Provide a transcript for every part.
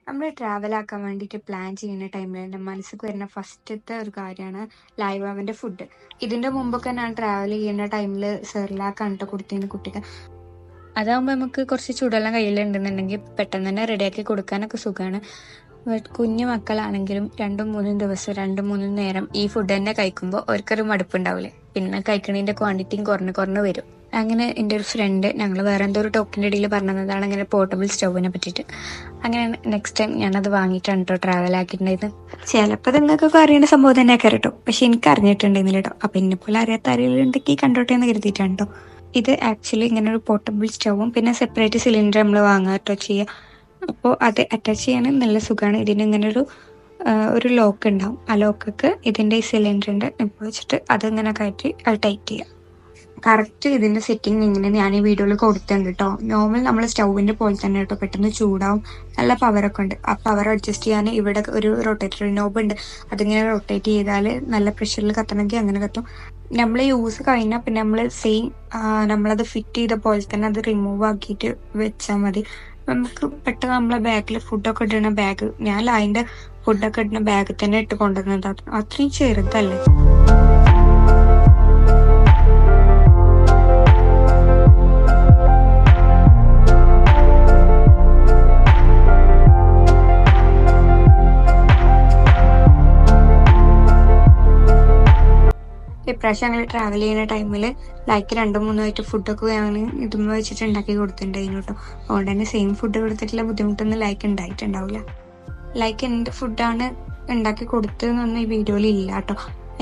നമ്മൾ ട്രാവൽ ആക്കാൻ വേണ്ടിയിട്ട് പ്ലാൻ ചെയ്യുന്ന ടൈമിൽ എൻ്റെ മനസ്സിൽ വരുന്ന ഫസ്റ്റത്തെ ഒരു കാര്യമാണ് ലൈവ് അവൻ്റെ ഫുഡ്. ഇതിൻ്റെ മുമ്പൊക്കെ ഞാൻ ട്രാവൽ ചെയ്യുന്ന ടൈമിൽ സെർലാക്കാണ് ട്ടോ കൊടുത്തിരുന്നത് കുട്ടിക്ക്. അതാകുമ്പോൾ നമുക്ക് കുറച്ച് ചൂടുവെള്ളം കയ്യിലുണ്ടെന്നുണ്ടെങ്കിൽ പെട്ടെന്ന് തന്നെ റെഡിയാക്കി കൊടുക്കാനൊക്കെ സുഖമാണ്. കുഞ്ഞു മക്കളാണെങ്കിലും 2-3 ദിവസം 2-3 നേരം ഈ ഫുഡ് തന്നെ കഴിക്കുമ്പോൾ അവർക്കൊരു മടുപ്പുണ്ടാവില്ലേ. പിന്നെ കഴിക്കണതിൻ്റെ ക്വാണ്ടിറ്റിയും കുറഞ്ഞ് വരും. അങ്ങനെ എൻ്റെ ഒരു ഫ്രണ്ട് ഞങ്ങൾ വേറെ എന്തോ ഒരു ടോക്കിൻ്റെ ഇടയിൽ പറഞ്ഞതാണ് ഇങ്ങനെ പോർട്ടബിൾ സ്റ്റൗവിനെ പറ്റിയിട്ട്. അങ്ങനെ നെക്സ്റ്റ് ടൈം ഞാനത് വാങ്ങിയിട്ടാണ് കേട്ടോ ട്രാവൽ ആക്കിയിട്ടുണ്ടായത്. ചിലപ്പോൾ നിങ്ങൾക്കൊക്കെ അറിയേണ്ട സംഭവം തന്നെ കേട്ടോ, പക്ഷെ എനിക്ക് അറിഞ്ഞിട്ടുണ്ടായിരുന്നില്ല കേട്ടോ. അപ്പം എന്നെപ്പോലെ അറിയാത്ത ആരെങ്കിലും ഉണ്ടെങ്കിൽ കണ്ടോട്ടെ എന്ന് കരുതിയിട്ടാണ് കേട്ടോ. ഇത് ആക്ച്വലി ഇങ്ങനെ ഒരു പോർട്ടബിൾ സ്റ്റൗവും പിന്നെ സെപ്പറേറ്റ് സിലിണ്ടർ നമ്മൾ വാങ്ങുക കേട്ടോ ചെയ്യുക. അപ്പോൾ അത് അറ്റാച്ച് ചെയ്യാൻ നല്ല സുഖമാണ്. ഇതിന് ഇങ്ങനെ ഒരു ലോക്ക് ഉണ്ടാവും. ആ ലോക്കൊക്കെ ഇതിൻ്റെ ഈ സിലിണ്ടറിൻ്റെ ഇപ്പോൾ വെച്ചിട്ട് അതിങ്ങനെ കയറ്റി അത് ടൈറ്റ് ചെയ്യുക. കറക്റ്റ് ഇതിൻ്റെ സെറ്റിംഗ് ഇങ്ങനെ ഞാൻ ഈ വീഡിയോയിൽ കൊടുത്തിട്ടുണ്ട് കേട്ടോ. നോർമൽ നമ്മൾ സ്റ്റൗവിൻ്റെ പോലെ തന്നെ കേട്ടോ, പെട്ടെന്ന് ചൂടാവും. നല്ല പവറൊക്കെ ഉണ്ട്. ആ പവർ അഡ്ജസ്റ്റ് ചെയ്യാൻ ഇവിടെ ഒരു റൊട്ടേറ്റർ നോബ് ഉണ്ട്. അതിങ്ങനെ റൊട്ടേറ്റ് ചെയ്താൽ നല്ല പ്രഷറിൽ കത്തണമെങ്കിൽ അങ്ങനെ കത്തും. നമ്മൾ യൂസ് കഴിഞ്ഞാൽ പിന്നെ നമ്മൾ നമ്മളത് ഫിറ്റ് ചെയ്ത പോലെ തന്നെ അത് റിമൂവ് ആക്കിയിട്ട് വെച്ചാൽ മതി. നമുക്ക് പെട്ടെന്ന് നമ്മളെ ബാഗിൽ ഫുഡൊക്കെ ഇടുന്ന ബാഗ്, ഞാൻ അതിൻ്റെ ഫുഡൊക്കെ ഇടുന്ന ബാഗ് തന്നെ ഇട്ട് കൊണ്ടുവന്നത്. അത്രയും ചെറുതല്ലേ. ഇപ്രാവശ്യം ഞങ്ങൾ ട്രാവൽ ചെയ്യുന്ന ടൈമിൽ ലൈക്ക് 2-3 ആയിട്ട് ഫുഡൊക്കെ ഞാൻ ഇതുമ്മ വെച്ചിട്ട് ഉണ്ടാക്കി കൊടുത്തിട്ടുണ്ടായിരുന്നു കേട്ടോ. അതുകൊണ്ട് തന്നെ സെയിം ഫുഡ് കൊടുത്തിട്ടുള്ള ബുദ്ധിമുട്ടൊന്നും ലൈക്ക് ഉണ്ടായിട്ടുണ്ടാവില്ല. ലൈക്ക് എന്ത് ഫുഡാണ് ഉണ്ടാക്കി കൊടുത്തതെന്നൊന്നും ഈ വീഡിയോയിൽ ഇല്ല കേട്ടോ.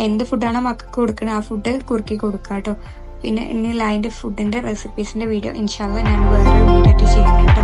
എന്ത് ഫുഡാണോ മക്കൾക്ക് കൊടുക്കുന്നത് ആ ഫുഡ് കുറുക്കി കൊടുക്കുക കേട്ടോ. പിന്നെ ഇനി ലൈൻ്റെ ഫുഡിൻ്റെ റെസിപ്പീസിൻ്റെ വീഡിയോ ഇൻഷാല്ലാ ഞാൻ വേറെ വീഡിയോ ആയിട്ട് ചെയ്യുന്നുണ്ട് കേട്ടോ.